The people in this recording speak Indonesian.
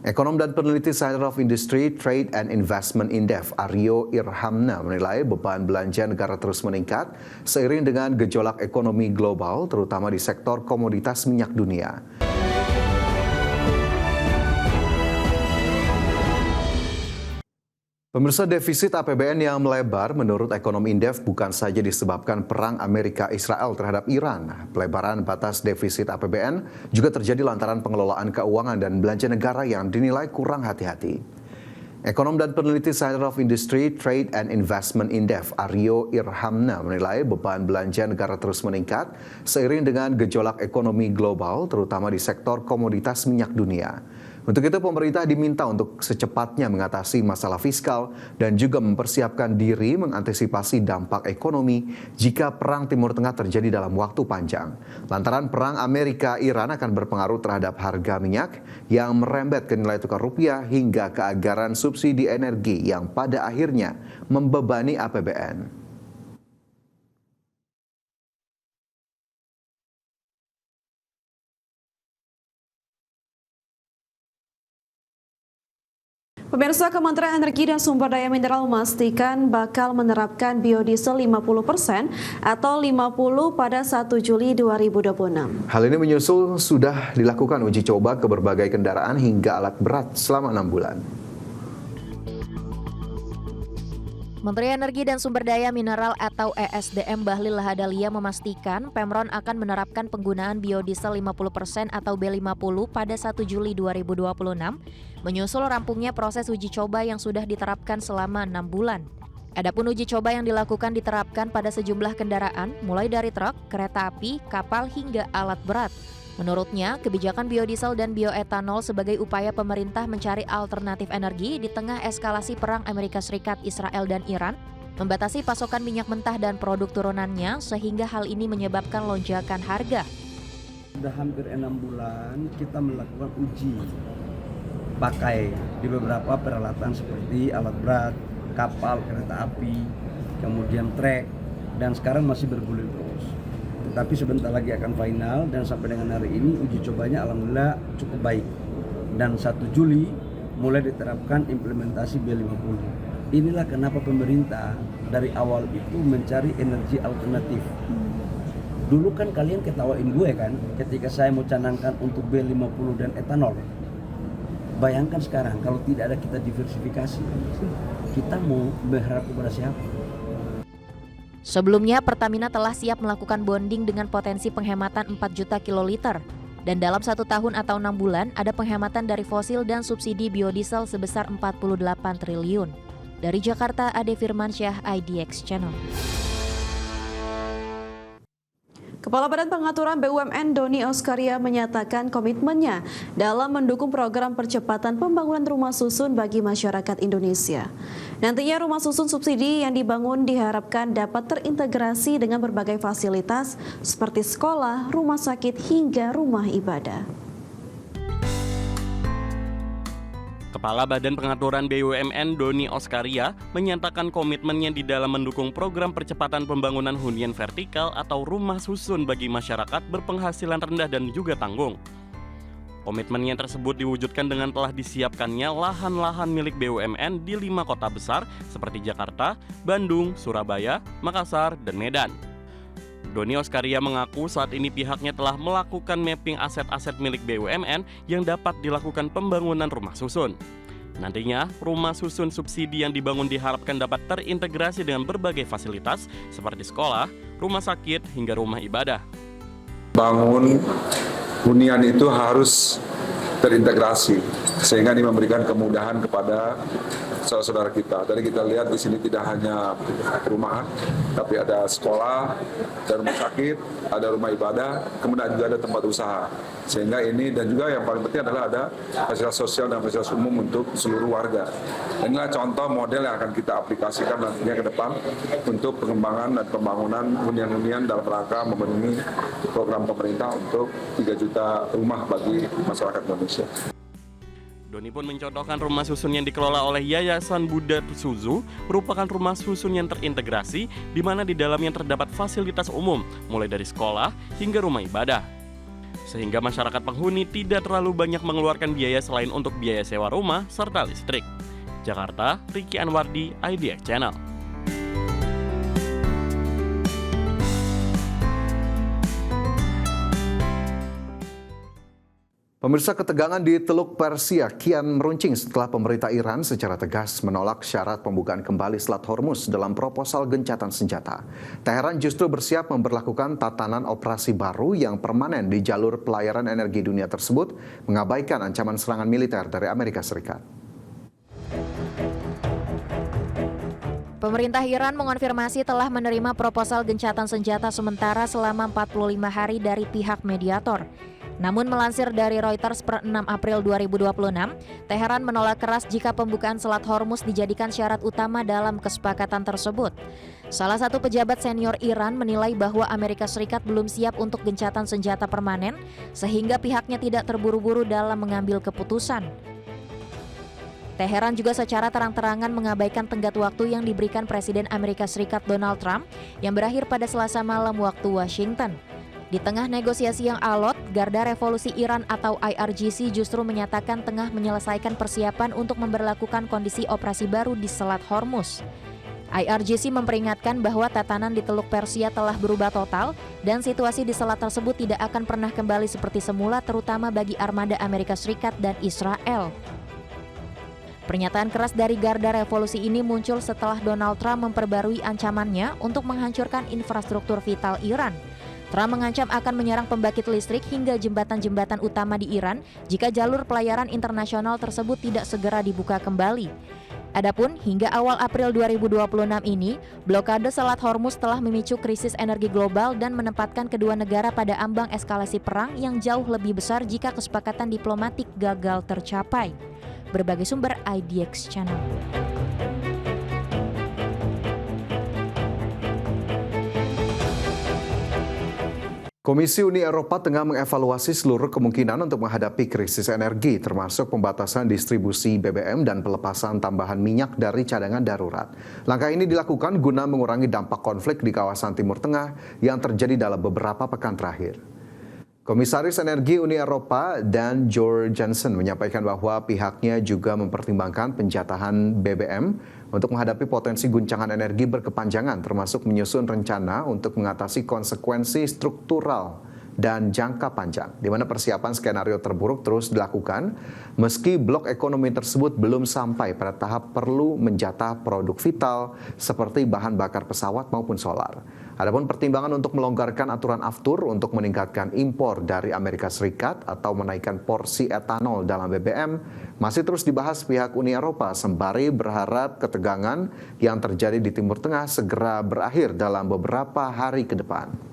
Ekonom dan peneliti Center of Industry, Trade and Investment Indef, Aryo Irhamna menilai beban belanja negara terus meningkat seiring dengan gejolak ekonomi global, terutama di sektor komoditas minyak dunia. Pemirsa, defisit APBN yang melebar menurut ekonom Indef bukan saja disebabkan perang Amerika-Israel terhadap Iran. Pelebaran batas defisit APBN juga terjadi lantaran pengelolaan keuangan dan belanja negara yang dinilai kurang hati-hati. Ekonom dan peneliti Center of Industry, Trade and Investment Indef, Aryo Irhamna menilai beban belanja negara terus meningkat seiring dengan gejolak ekonomi global, terutama di sektor komoditas minyak dunia. Untuk itu pemerintah diminta untuk secepatnya mengatasi masalah fiskal dan juga mempersiapkan diri mengantisipasi dampak ekonomi jika perang Timur Tengah terjadi dalam waktu panjang. Lantaran perang Amerika-Iran akan berpengaruh terhadap harga minyak yang merembet ke nilai tukar rupiah hingga keanggaran subsidi energi yang pada akhirnya membebani APBN. Pemirsa, Kementerian Energi dan Sumber Daya Mineral memastikan bakal menerapkan biodiesel 50% atau 50 pada 1 Juli 2026. Hal ini menyusul sudah dilakukan uji coba ke berbagai kendaraan hingga alat berat selama 6 bulan. Menteri Energi dan Sumber Daya Mineral atau ESDM Bahlil Lahadalia memastikan Pemron akan menerapkan penggunaan biodiesel 50% atau B50 pada 1 Juli 2026, menyusul rampungnya proses uji coba yang sudah diterapkan selama 6 bulan. Adapun uji coba yang dilakukan diterapkan pada sejumlah kendaraan, mulai dari truk, kereta api, kapal hingga alat berat. Menurutnya, kebijakan biodiesel dan bioetanol sebagai upaya pemerintah mencari alternatif energi di tengah eskalasi perang Amerika Serikat, Israel, dan Iran, membatasi pasokan minyak mentah dan produk turunannya sehingga hal ini menyebabkan lonjakan harga. Sudah hampir 6 bulan kita melakukan uji pakai di beberapa peralatan seperti alat berat, kapal, kereta api, kemudian trek, dan sekarang masih bergulir terus. Tapi sebentar lagi akan final dan sampai dengan hari ini uji cobanya alhamdulillah cukup baik. Dan 1 Juli mulai diterapkan implementasi B50. Inilah kenapa pemerintah dari awal itu mencari energi alternatif. Dulu kan kalian ketawain gue kan ketika saya mau canangkan untuk B50 dan etanol. Bayangkan sekarang kalau tidak ada kita diversifikasi, kita mau berharap kepada siapa? Sebelumnya, Pertamina telah siap melakukan bonding dengan potensi penghematan 4 juta kiloliter. Dan dalam 1 tahun atau 6 bulan, ada penghematan dari fosil dan subsidi biodiesel sebesar 48 triliun. Dari Jakarta, Ade Firmansyah, IDX Channel. Kepala Badan Pengaturan BUMN Doni Oskaria menyatakan komitmennya dalam mendukung program percepatan pembangunan rumah susun bagi masyarakat Indonesia. Nantinya rumah susun subsidi yang dibangun diharapkan dapat terintegrasi dengan berbagai fasilitas seperti sekolah, rumah sakit, hingga rumah ibadah. Kepala Badan Pengaturan BUMN Doni Oskaria menyatakan komitmennya di dalam mendukung program percepatan pembangunan hunian vertikal atau rumah susun bagi masyarakat berpenghasilan rendah dan juga tanggung. Komitmennya tersebut diwujudkan dengan telah disiapkannya lahan-lahan milik BUMN di 5 kota besar seperti Jakarta, Bandung, Surabaya, Makassar, dan Medan. Doni Oskaria mengaku saat ini pihaknya telah melakukan mapping aset-aset milik BUMN yang dapat dilakukan pembangunan rumah susun. Nantinya, rumah susun subsidi yang dibangun diharapkan dapat terintegrasi dengan berbagai fasilitas seperti sekolah, rumah sakit, hingga rumah ibadah. Bangun hunian itu harus terintegrasi sehingga ini memberikan kemudahan kepada saudara-saudara kita. Tadi kita lihat di sini tidak hanya perumahan, tapi ada sekolah, ada rumah sakit, ada rumah ibadah, kemudian juga ada tempat usaha. Sehingga ini dan juga yang paling penting adalah ada fasilitas sosial dan fasilitas umum untuk seluruh warga. Inilah contoh model yang akan kita aplikasikan nantinya ke depan untuk pengembangan dan pembangunan hunian-hunian dalam rangka memenuhi program pemerintah untuk 3 juta rumah bagi masyarakat Indonesia. Doni pun mencontohkan rumah susun yang dikelola oleh Yayasan Buddha Suzu merupakan rumah susun yang terintegrasi di mana di dalamnya terdapat fasilitas umum mulai dari sekolah hingga rumah ibadah. sehingga masyarakat penghuni tidak terlalu banyak mengeluarkan biaya selain untuk biaya sewa rumah serta listrik. Jakarta, Ricky Anwardi, IDX Channel. Pemirsa, ketegangan di Teluk Persia kian meruncing setelah pemerintah Iran secara tegas menolak syarat pembukaan kembali Selat Hormuz dalam proposal gencatan senjata. Teheran justru bersiap memberlakukan tatanan operasi baru yang permanen di jalur pelayaran energi dunia tersebut, mengabaikan ancaman serangan militer dari Amerika Serikat. Pemerintah Iran mengonfirmasi telah menerima proposal gencatan senjata sementara selama 45 hari dari pihak mediator. Namun melansir dari Reuters per 6 April 2026, Teheran menolak keras jika pembukaan Selat Hormuz dijadikan syarat utama dalam kesepakatan tersebut. Salah satu pejabat senior Iran menilai bahwa Amerika Serikat belum siap untuk gencatan senjata permanen, sehingga pihaknya tidak terburu-buru dalam mengambil keputusan. Teheran juga secara terang-terangan mengabaikan tenggat waktu yang diberikan Presiden Amerika Serikat Donald Trump yang berakhir pada Selasa malam waktu Washington. Di tengah negosiasi yang alot, Garda Revolusi Iran atau IRGC justru menyatakan tengah menyelesaikan persiapan untuk memberlakukan kondisi operasi baru di Selat Hormuz. IRGC memperingatkan bahwa tatanan di Teluk Persia telah berubah total dan situasi di selat tersebut tidak akan pernah kembali seperti semula, terutama bagi armada Amerika Serikat dan Israel. Pernyataan keras dari Garda Revolusi ini muncul setelah Donald Trump memperbarui ancamannya untuk menghancurkan infrastruktur vital Iran. Trump mengancam akan menyerang pembangkit listrik hingga jembatan-jembatan utama di Iran jika jalur pelayaran internasional tersebut tidak segera dibuka kembali. Adapun hingga awal April 2026 ini, blokade Selat Hormuz telah memicu krisis energi global dan menempatkan kedua negara pada ambang eskalasi perang yang jauh lebih besar jika kesepakatan diplomatik gagal tercapai. Berbagai sumber IDX Channel. Komisi Uni Eropa tengah mengevaluasi seluruh kemungkinan untuk menghadapi krisis energi, termasuk pembatasan distribusi BBM dan pelepasan tambahan minyak dari cadangan darurat. Langkah ini dilakukan guna mengurangi dampak konflik di kawasan Timur Tengah yang terjadi dalam beberapa pekan terakhir. Komisaris Energi Uni Eropa Dan Jorgensen menyampaikan bahwa pihaknya juga mempertimbangkan penjatahan BBM untuk menghadapi potensi guncangan energi berkepanjangan, termasuk menyusun rencana untuk mengatasi konsekuensi struktural dan jangka panjang, di mana persiapan skenario terburuk terus dilakukan meski blok ekonomi tersebut belum sampai pada tahap perlu menjatah produk vital seperti bahan bakar pesawat maupun solar. Adapun pertimbangan untuk melonggarkan aturan aftur untuk meningkatkan impor dari Amerika Serikat atau menaikkan porsi etanol dalam BBM masih terus dibahas pihak Uni Eropa, sembari berharap ketegangan yang terjadi di Timur Tengah segera berakhir dalam beberapa hari ke depan.